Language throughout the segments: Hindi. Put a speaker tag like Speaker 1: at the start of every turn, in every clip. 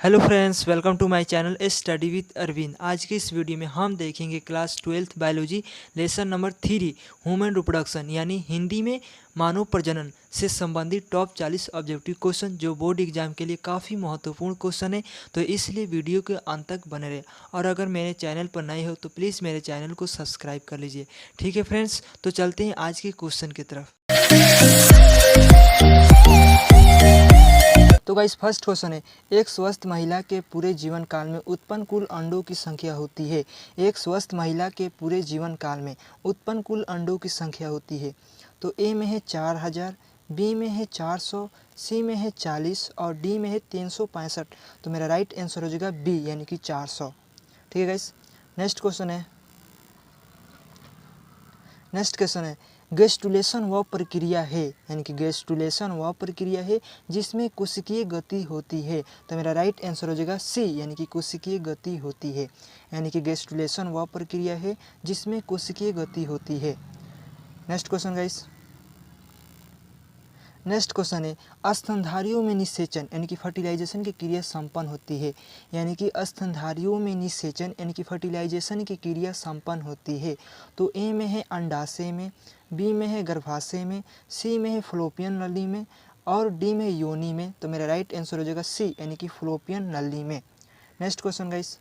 Speaker 1: Hello friends, welcome to my channel study with Arvind. आज की इस वीडियो में हम देखेंगे class 12th biology lesson number 3 human reproduction यानी हिंदी में मानव प्रजनन से संबंधित टॉप 40 ऑब्जेक्टिव क्वेश्चन जो बोर्ड एग्जाम के लिए काफ़ी महत्वपूर्ण क्वेश्चन है। तो इसलिए वीडियो के अंत तक बने रहे और अगर मेरे चैनल पर नए हो तो प्लीज़ मेरे चैनल को सब्सक्राइब कर लीजिए। ठीक है फ्रेंड्स, तो चलते हैं आज के क्वेश्चन की तरफ। तो गाइस फर्स्ट क्वेश्चन है, एक स्वस्थ महिला के पूरे जीवन काल में उत्पन्न कुल अंडों की संख्या होती है। एक स्वस्थ महिला के पूरे जीवन काल में उत्पन्न कुल अंडों की संख्या होती है। तो ए में है 4000, बी में है 400, सी में है 40 और डी में है 365। तो मेरा राइट आंसर हो जाएगा बी यानी कि 400। ठीक है गाइस, नेक्स्ट क्वेश्चन है गेस्टुलेशन वह प्रक्रिया है, यानी कि गेस्टुलेशन वह प्रक्रिया है जिसमें कोशिकीय गति होती है। तो मेरा राइट आंसर हो जाएगा सी यानी कि कोशिकीय गति होती है। यानी कि गेस्टुलेशन वह प्रक्रिया है जिसमें कोशिकीय गति होती है। Next question guys, next question है स्तनधारियों में निषेचन यानी कि फर्टिलाइजेशन की क्रिया संपन्न होती है। यानी कि स्तनधारियों में निषेचन यानी कि फर्टिलाइजेशन की क्रिया संपन्न होती है। तो ए में है अंडाशय में, बी में है गर्भाशय में, सी में है फ्लोपियन नली में और डी में योनि में। तो मेरा राइट आंसर हो जाएगा सी यानी कि फ्लोपियन नली में। Next question guys,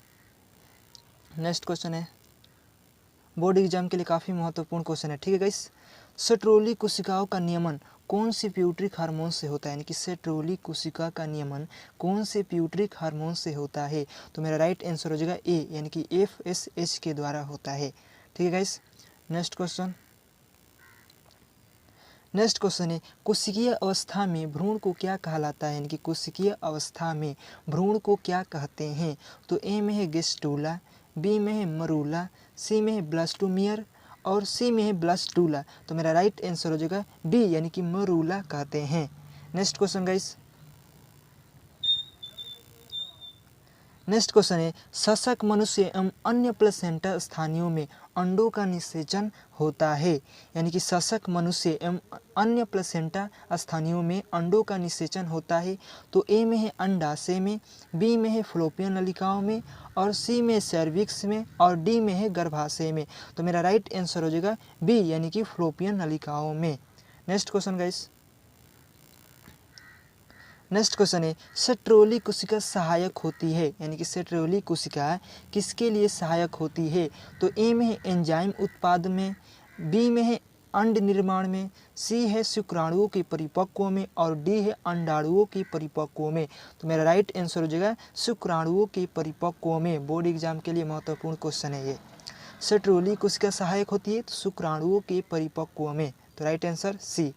Speaker 1: next question है बोर्ड एग्जाम के लिए काफ़ी महत्वपूर्ण क्वेश्चन है। ठीक है गाइस, सेट्रोली कोशिकाओं का नियमन कौन सी प्यूट्रिक हार्मोन से होता है, यानी कि सेट्रोली कोशिका का नियमन कौन से प्यूट्रिक हार्मोन से होता है। तो मेरा राइट आंसर हो जाएगा ए यानी कि FSH के द्वारा होता है। ठीक है guys, next question, next question है कोशिकीय अवस्था में भ्रूण को क्या कहलाता है, यानी कि कोशिकीय अवस्था में भ्रूण को क्या कहते हैं। तो ए में है गेस्टूला, बी में है मरूला, सी में है ब्लास्टोमियर और सी में है ब्लास्टूला। तो मेरा राइट आंसर हो जाएगा बी यानी कि मरूला कहते हैं। Next question guys, next question है सशक मनुष्य एवं अन्य प्लेसेंटा स्थानियों में अंडों का निषेचन होता है। यानी कि सशक मनुष्य एवं अन्य प्लेसेंटा स्थानियों में अंडों का निषेचन होता है। तो ए में है अंडाशय में, बी में है फ्लोपियन नलिकाओं में और सी में सर्विक्स में और डी में है गर्भाशय में। तो मेरा राइट आंसर हो जाएगा बी यानी कि फ्लोपियन नलिकाओं में। Next question guys, next question है सेट्रोली कोशिका सहायक होती है, यानी कि सेट्रोली कोशिका किसके लिए सहायक होती है। तो ए में है एंजाइम उत्पादन में, बी में है अंड निर्माण में, सी है शुक्राणुओं के परिपक्व में और डी है अंडाणुओं के परिपक्व में। तो मेरा राइट आंसर हो जाएगा शुक्राणुओं के परिपक्व में। बोर्ड एग्जाम के लिए महत्वपूर्ण क्वेश्चन है ये। सेट्रोली कोशिका सहायक होती है तो शुक्राणुओं के परिपक्व में। तो right answer C.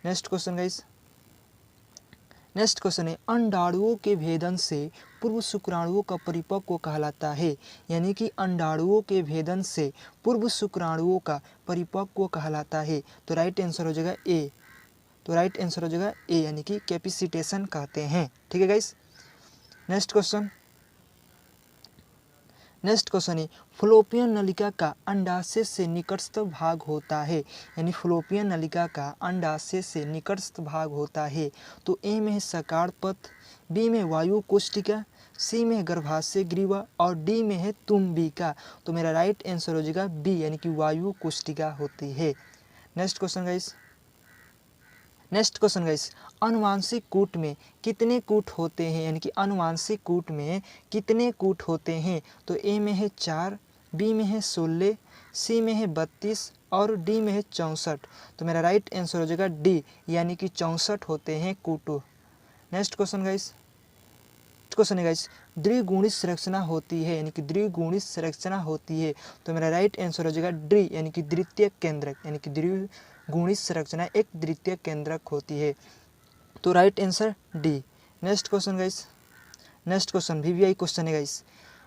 Speaker 1: Next question guys, next question है अंडाणुओं के भेदन से पूर्व शुक्राणुओं का परिपक्व कहलाता है। यानी कि अंडाणुओं के भेदन से पूर्व शुक्राणुओं का परिपक्व कहलाता है। तो राइट आंसर हो जाएगा ए। तो राइट आंसर हो जाएगा ए यानी कि कैपिसिटेशन कहते हैं। ठीक है guys, next question, next question है फ्लोपियन नलिका का अंडाशय से निकटस्थ भाग होता है। यानी फ्लोपियन नलिका का अंडाशय से निकटस्थ भाग होता है। तो ए में है सकार पथ, बी में वायु कोष्टिका, सी में गर्भाशय ग्रीवा और डी में है तुम्बिका। तो मेरा राइट आंसर हो जाएगा बी यानी कि वायु कोष्टिका होती है। Next question guys, next question guys अनुवांशिक कूट में कितने कूट होते हैं, यानी कि अनुवांशिक कूट में कितने कूट होते हैं। तो ए में है 4, बी में है 16, सी में है 32 और डी में है 64। तो मेरा राइट आंसर हो जाएगा डी यानी कि 64 होते हैं कूट। नेक्स्ट क्वेश्चन गाइस, क्वेश्चन है गाइस द्विगुणित संरचना होती है, यानी कि द्विगुणित संरचना होती है। तो मेरा राइट आंसर हो जाएगा डी यानी कि द्वितीय केंद्रक, यानी कि द्विगुणित संरचना एक द्वितीय केंद्रक होती है। तो right answer D. Next question guys, next question VVI question है गाइस,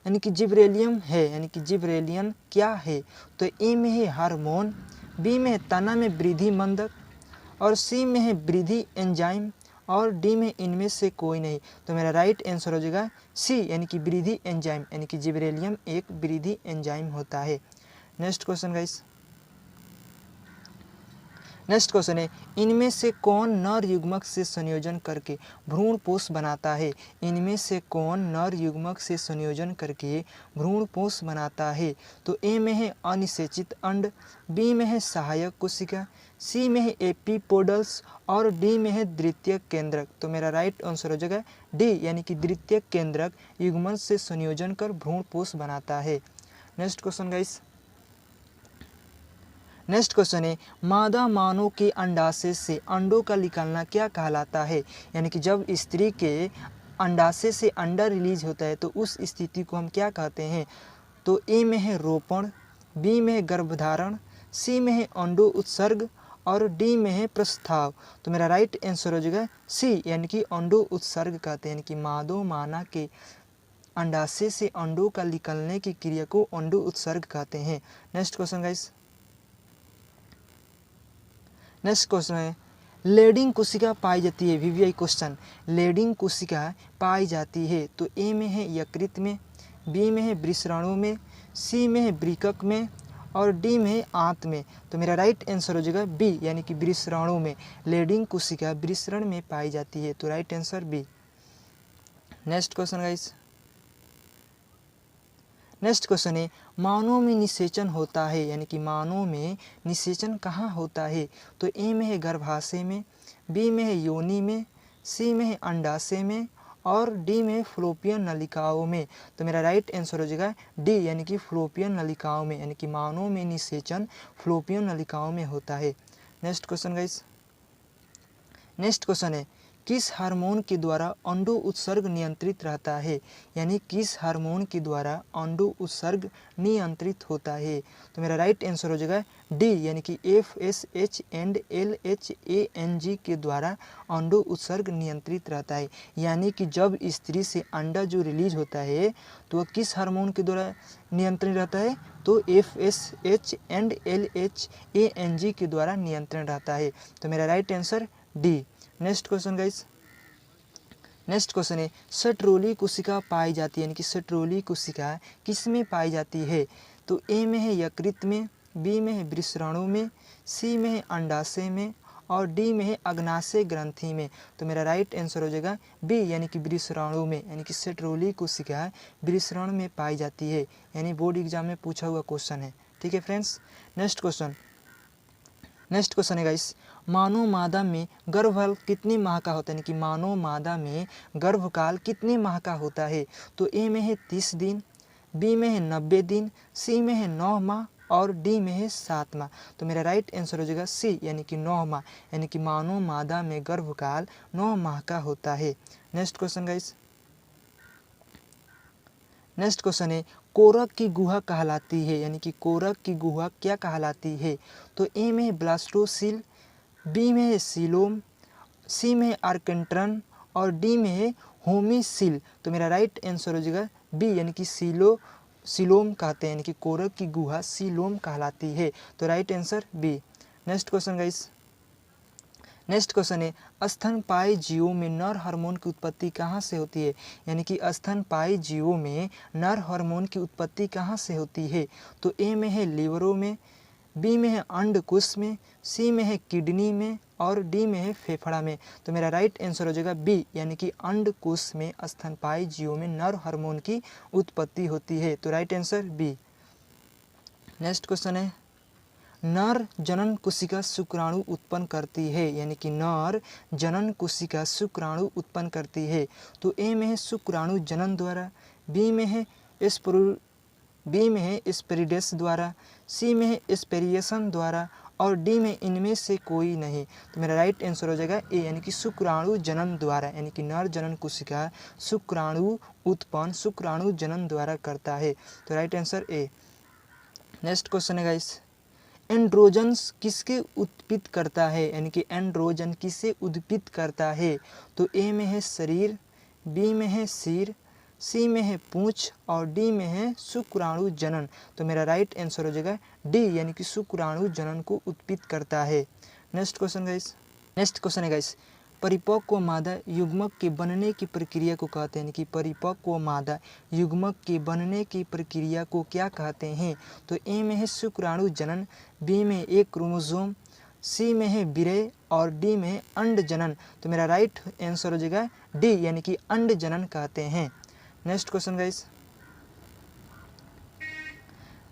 Speaker 1: यानी कि जिब्रेलियम है, यानी कि जिब्रेलियन क्या है। तो ए में है हार्मोन, बी में है तना में वृद्धि मंदक और सी में है वृद्धि एंजाइम और डी में इनमें से कोई नहीं। तो मेरा राइट आंसर हो जाएगा सी यानी कि वृद्धि एंजाइम, यानी कि जिब्रेलियम एक वृद्धि एंजाइम होता है। Next question guys, next question है, इनमें से कौन नर युग्मक से संयोजन करके भ्रूण पोष बनाता है? इनमें से कौन नर युग्मक से संयोजन करके भ्रूण पोष बनाता है? तो ए में है अनिषेचित अंड, बी में है सहायक कोशिका, सी में है एपीपोडल्स और डी में है द्वितीयक केंद्रक। तो मेरा राइट आंसर हो जाएगा डी, यानी कि द्वितीयक केंद्रक युग्मन से संयोजन कर भ्रूण पोष बनाता है। Next question guys, next question है, मादा मानव के अंडाशय से अंडों का निकालना क्या कहलाता है? यानी कि जब स्त्री के अंडाशय से अंडा रिलीज होता है तो उस स्थिति को हम क्या कहते हैं? तो ए में है रोपण, बी में है गर्भधारण, सी में है अंडो उत्सर्ग और डी में है प्रस्ताव। तो मेरा राइट आंसर हो जाएगा सी, यानी कि अंडो उत्सर्ग कहते हैं, यानी कि मादो माना के अंडाशय से अंडों का निकलने की क्रिया को अंडो उत्सर्ग कहते हैं। Next question guys, next question है, लेडिंग कोशिका पाई जाती है। वीवीआई क्वेश्चन, लेडिंग कोशिका पाई जाती है तो ए में है यकृत में, बी में है वृषणाणु में, सी में है वृकक में और डी में है आंत में। तो मेरा राइट आंसर हो जाएगा बी, यानी कि वृषणाणु में लेडिंग कोशिका वृषण में पाई जाती है। तो right answer B. Next question guys, next question है, मानव में निषेचन होता है, यानी कि मानव में निषेचन कहाँ होता है? तो ए में है गर्भाशय में, बी में है योनि में, सी में है अंडाशय में और डी में है फ्लोपियन नलिकाओं में। तो मेरा राइट आंसर हो जाएगा डी, यानी कि फ्लोपियन नलिकाओं में, यानी कि मानव में निषेचन फ्लोपियन नलिकाओं में होता है। Next question guys, next question है, किस हार्मोन के द्वारा अंडो उत्सर्ग नियंत्रित रहता है? यानी किस हार्मोन के द्वारा अंडो उत्सर्ग नियंत्रित होता है? तो मेरा राइट आंसर हो जाएगा डी, यानी कि FSH एंड LHANG के द्वारा अंडो उत्सर्ग नियंत्रित रहता है। यानी कि जब स्त्री से अंडा जो रिलीज होता है तो वह किस हार्मोन के द्वारा नियंत्रण रहता है? तो FSH एंड LHANG के द्वारा नियंत्रण रहता है। तो मेरा right answer D. Next question guys, next question है, सट्रोली कोशिका पाई जाती है, यानी कि सट्रोली कोशिका किस में पाई जाती है? तो ए में है यकृत में, बी में है वृषणाणु में, सी में है अंडाशय में और डी में है अग्नाशय ग्रंथि में। तो मेरा राइट आंसर हो जाएगा बी, यानी कि वृषणाणु में, यानी कि सट्रोली कोशिका वृषणाणु में पाई जाती है। यानी बोर्ड एग्जाम में पूछा हुआ क्वेश्चन है। ठीक है friends. Next question, next question है गाइस, मानव मादा में गर्भकाल कितने माह का होता है? यानी कि मानव मादा में गर्भकाल कितने माह का होता है? तो ए में है 30 दिन, बी में है 90 दिन, सी में है 9 माह और डी में है 7 माह। तो मेरा राइट आंसर हो जाएगा सी, यानी कि 9 माह, यानी कि मानव मादा में गर्भकाल 9 माह का होता है। Next question guys, next question है, कोरक की गुहा कहलाती है, यानी कि कोरक की गुहा क्या कहलाती है? तो ए में है ब्लास्टोसिल, बी में है सीलोम, सी में है आर्केंट्रन और डी में है होमिसिल। तो मेरा राइट आंसर हो जाएगा बी, यानी कि सीलोम कहते हैं, यानी कि कोरक की गुहा सीलोम कहलाती है। तो right answer B. Next question guys, next question है, स्तनपायी जीवों में नर हार्मोन की उत्पत्ति कहाँ से होती है? यानी कि स्तनपायी जीवों में नर हार्मोन की उत्पत्ति कहाँ से होती है? तो ए में है लीवरों में, बी में है अंडकोश में, सी में है किडनी में और डी में है फेफड़ा में। तो मेरा राइट आंसर हो जाएगा बी, यानी कि अंडकोश में स्तनपायी जीवों में नर हार्मोन की उत्पत्ति होती है। तो right answer B. Next question है, नर जनन कोशिका शुक्राणु उत्पन्न करती है, यानी कि नर जनन कोशिका शुक्राणु उत्पन्न करती है। तो ए में है शुक्राणु जनन द्वारा, बी में है स्पेरिडेस द्वारा, सी में है एस्पेरिएशन द्वारा और डी में इनमें से कोई नहीं। तो मेरा राइट आंसर हो जाएगा ए, यानी कि शुक्राणु जनन द्वारा, यानी कि नर जनन कोशिका शुक्राणु उत्पन्न शुक्राणु जनन द्वारा करता है। तो right answer A. Next question है गाइस, एंड्रोजन्स किसके उत्पित करता है? यानी कि एंड्रोजन किसे उद्भित करता है? तो ए में है शरीर, बी में है सिर, सी में है पूंछ और डी में है शुक्राणु जनन। तो मेरा राइट आंसर हो जाएगा डी, यानी कि शुक्राणु जनन को उत्पित करता है। Next question guys, next question है गाइस, परिपक्व मादा युग्मक के बनने की प्रक्रिया को कहते हैं, कि परिपक्व मादा युग्मक के बनने की प्रक्रिया को क्या कहते हैं? तो ए में है शुक्राणु जनन, बी में एक क्रोमोसोम, सी में है विरय और डी में है अंड जनन। तो मेरा राइट आंसर हो जाएगा डी यानी कि अंड जनन कहते हैं। Next question guys,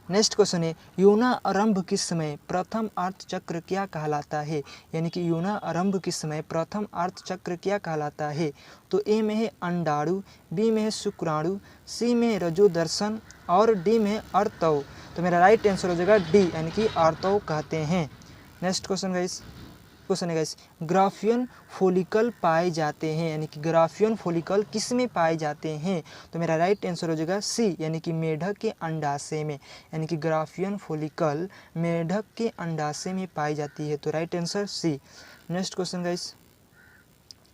Speaker 1: next question है यौना आरंभ किस समय प्रथम अर्थचक्र क्या कहलाता है, यानी कि यौना आरंभ किस समय प्रथम अर्थचक्र क्या कहलाता है। तो ए में है अंडाणु, बी में है शुक्राणु, सी में है रजोदर्शन और डी में है अर्तव। तो मेरा राइट आंसर हो जाएगा डी यानी कि अर्तव कहते हैं। नेक्स्ट क्वेश्चन गाइस, क्वेश्चन है गाइस ग्राफियन फॉलिकल पाए जाते हैं, यानी कि ग्राफियन फॉलिकल किस में पाए जाते हैं। तो मेरा राइट आंसर हो जाएगा सी यानी कि मेढक के अंडाशय में, यानी कि ग्राफियन फॉलिकल मेढक के अंडाशय में पाई जाती है। तो right answer C. Next question guys,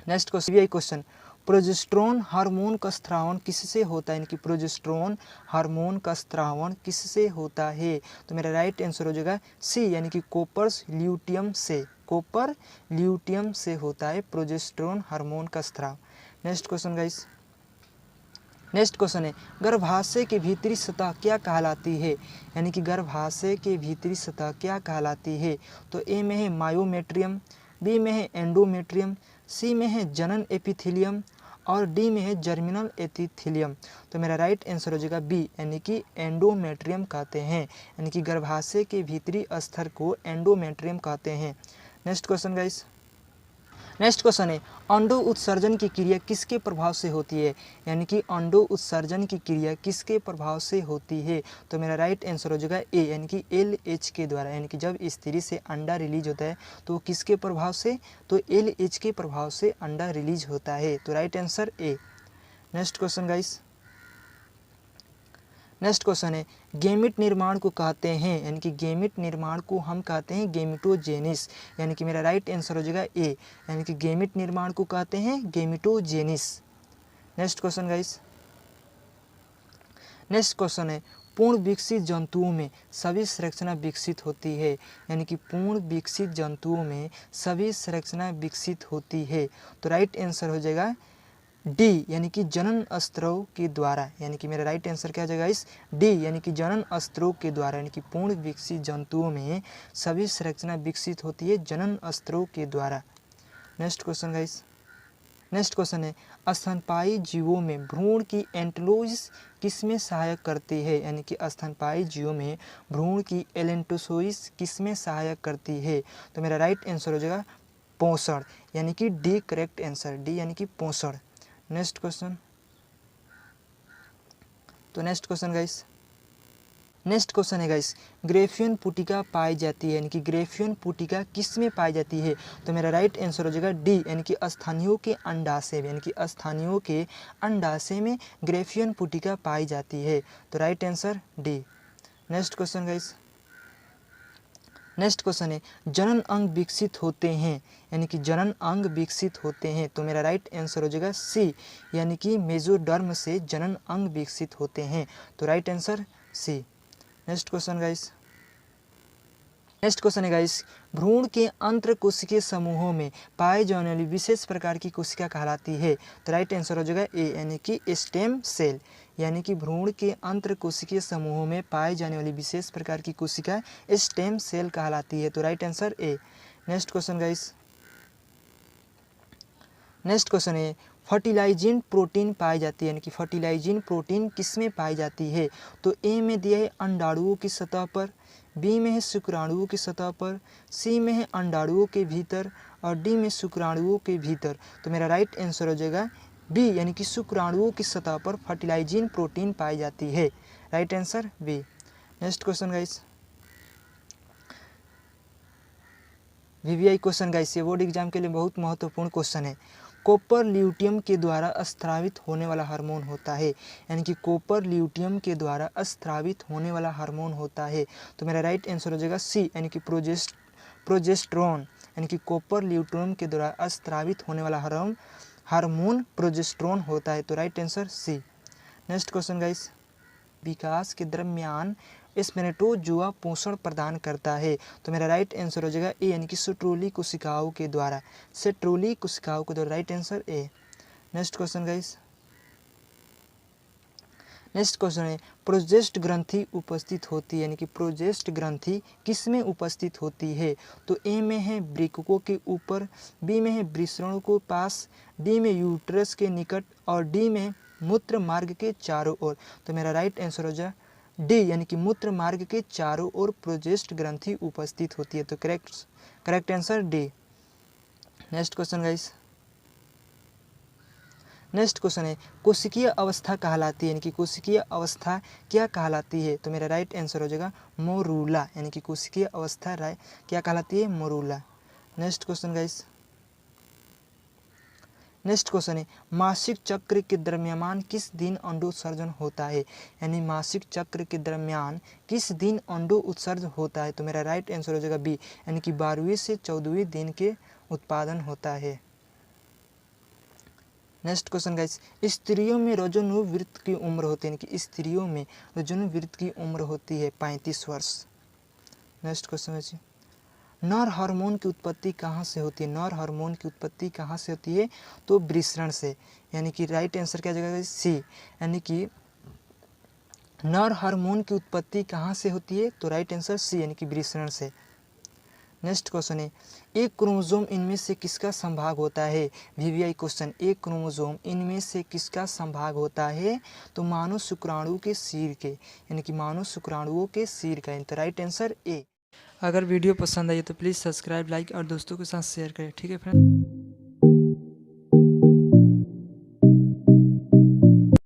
Speaker 1: next question progesterone hormone का स्रावन किससे होता है, यानी कि प्रोजेस्टेरोन हार्मोन का स्रावन किससे होता है। तो मेरा राइट आंसर हो जाएगा सी यानी कि कॉपर ल्यूटियम से, कॉपर ल्यूटियम से होता है प्रोजेस्टेरोन हार्मोन का स्राव। Next question guys, next question है गर्भाशय के भीतरी सतह क्या कहलाती है, यानी कि गर्भाशय के भीतरी सतह क्या कहलाती है। तो ए में है मायोमेट्रियम, बी में है एंडोमेट्रियम, सी में है जनन एपिथेलियम और डी में है जर्मिनल एपिथेलियम। तो मेरा राइट आंसर हो जाएगा बी यानी कि एंडोमेट्रियम कहते हैं, यानी कि गर्भाशय के भीतरी स्तर को एंडोमेट्रियम कहते हैं। Next question guys, next question है अंडो उत्सर्जन की क्रिया किसके प्रभाव से होती है, यानी कि अंडो उत्सर्जन की क्रिया किसके प्रभाव से होती है। तो मेरा राइट आंसर हो जाएगा ए यानी कि LH के द्वारा, यानी कि जब स्त्री से अंडा रिलीज होता है तो किसके प्रभाव से, तो LH के प्रभाव से अंडा रिलीज होता है। तो right answer A. Next question guys, next question है गेमिट निर्माण को कहते हैं, यानी कि गेमिट निर्माण को हम कहते हैं गेमिटोजेनिस, यानी कि मेरा राइट आंसर हो जाएगा ए यानी कि गेमिट निर्माण को कहते हैं gametogenesis. Next question guys, next question है पूर्ण विकसित जंतुओं में सभी संरचना विकसित होती है, यानी कि पूर्ण विकसित जंतुओं में सभी संरचना विकसित होती है। तो राइट आंसर हो जाएगा डी यानी कि जनन स्त्रोव के द्वारा, यानी कि मेरा राइट आंसर क्या हो जाएगा इस डी यानी कि जनन स्त्रोव के द्वारा, यानी कि पूर्ण विकसित जंतुओं में सभी संरचना विकसित होती है जनन स्त्रोव के द्वारा। Next question guys, next question है स्तनपायी जीवों में भ्रूण की एंटोलोजिस किसमें सहायक करती है, यानी कि स्तनपायी जीवों में भ्रूण की एलेंटोसोइस किसमें सहायक करती है। तो मेरा राइट आंसर हो जाएगा पोषण, यानी कि डी करेक्ट आंसर, डी यानी कि पोषण। नेक्स्ट क्वेश्चन, तो next question guys, next question है गाइस ग्रेफियन पुटिका पाई जाती है, यानी कि ग्रेफियन पुटिका किस में पाई जाती है। तो मेरा राइट आंसर हो जाएगा डी यानी कि स्थानियों के अंडाशय में, यानी कि स्थानियों के अंडाशय में ग्रेफियन पुटिका पाई जाती है। तो right answer D. Next question guys, next question है जनन अंग विकसित होते हैं, यानी कि जनन अंग विकसित होते हैं। तो मेरा राइट आंसर हो जाएगा सी यानी कि मेसोडर्म से जनन अंग विकसित होते हैं। तो right answer C. Next question guys, next question है गाइस भ्रूण के अंतर कोशिकीय समूहों में पाए जाने वाली विशेष प्रकार की कोशिका कहलाती है। तो राइट आंसर हो जाएगा ए यानी कि स्टेम सेल, यानी कि भ्रूण के अंतर कोशिकीय समूहों में पाए जाने वाली विशेष प्रकार की कोशिका स्टेम सेल कहलाती है। तो right answer A. Next question guys, next question है फर्टिलाइजिंग प्रोटीन पाई जाती है, यानी कि फर्टिलाइजिंग प्रोटीन किसमें पाई जाती है। तो ए में दिया है अंडाणुओं की सतह पर, बी में है शुक्राणुओं की सतह पर, सी में है अंडाणुओं के भीतर और डी में शुक्राणुओं के भीतर। तो मेरा राइट आंसर हो जाएगा बी यानी कि शुक्राणुओं की सतह पर फर्टिलाइजिंग प्रोटीन पाई जाती है। Right answer B. Next question guys, VVI question guys ये बोर्ड एग्जाम के लिए बहुत महत्वपूर्ण क्वेश्चन है। कॉपर ल्यूटियम के द्वारा स्त्रावित होने वाला हार्मोन होता है, यानी कि कॉपर ल्यूटियम के द्वारा स्त्रावित होने वाला हार्मोन होता है। तो मेरा राइट आंसर हो जाएगा सी यानी कि प्रोजेस्टेरोन, यानी कि कॉपर ल्यूटियम के द्वारा स्त्रावित होने वाला हार्मोन प्रोजेस्टेरोन होता है। तो right answer C. Next question guys विकास के दरमियान स्पर्मेटोजोआ पोषण प्रदान करता है। तो मेरा राइट आंसर हो जाएगा ए यानी कि सेट्रोली कोशिकाओं के द्वारा, सेट्रोली कोशिकाओं के द्वारा। Right answer A. Next question guys, next question है प्रोजेस्ट ग्रंथि उपस्थित होती है, यानी कि प्रोजेस्ट ग्रंथि किस में उपस्थित होती है? तो ए में है वृक्कों के ऊपर, बी में है वृषणों के पास, डी में यूट्रस के निकट और डी में मूत्र मार्ग के चारों ओर। तो मेरा राइट आंसर हो जाए डी, यानी कि मूत्र मार्ग के चारों ओर प्रोजेस्ट ग्रंथि उपस्थित होती है। तो correct answer D. Next question guys, next question है कोशिकीय अवस्था कहलाती है, यानी कि कोशिकीय अवस्था क्या कहलाती है? तो मेरा राइट आंसर हो जाएगा मोरूला, यानी कि कोशिकीय अवस्था क्या कहलाती है? Morula. Next question guys, next question है मासिक चक्र के दरमियान किस दिन अंडोत्सर्जन होता है? यानी मासिक चक्र के दरमियान किस दिन अंडो उत्सर्जन होता है? तो मेरा राइट आंसर हो जाएगा बी, यानी कि 12वें से 14वें दिन के उत्पादन होता है। नेक्स्ट क्वेश्चन गाइस, स्त्रियों में रजोनुवृत्त की उम्र होती है, यानी कि स्त्रियों में रजोनुवृत्त की उम्र होती है 35 वर्ष। नेक्स्ट क्वेश्चन है नर हार्मोन की उत्पत्ति कहाँ से होती है? नर हार्मोन की उत्पत्ति कहाँ से होती है? तो वृषण से, यानी कि राइट आंसर क्या जाएगा सी, यानी कि नर हार्मोन की उत्पत्ति कहाँ से होती है? तो राइट आंसर सी, यानी कि वृषण से। नेक्स्ट क्वेश्चन है एक क्रोमोसोम इनमें से किसका संभाग होता है? वीवीआई क्वेश्चन, एक क्रोमोसोम इनमें से किसका संभाग होता है? तो मानव शुक्राणु के सिर के, यानी कि मानव शुक्राणुओं के सिर का। तो राइट आंसर ए। अगर वीडियो पसंद आई तो प्लीज़ सब्सक्राइब, लाइक और दोस्तों के साथ शेयर करें। ठीक है फ्रेंड।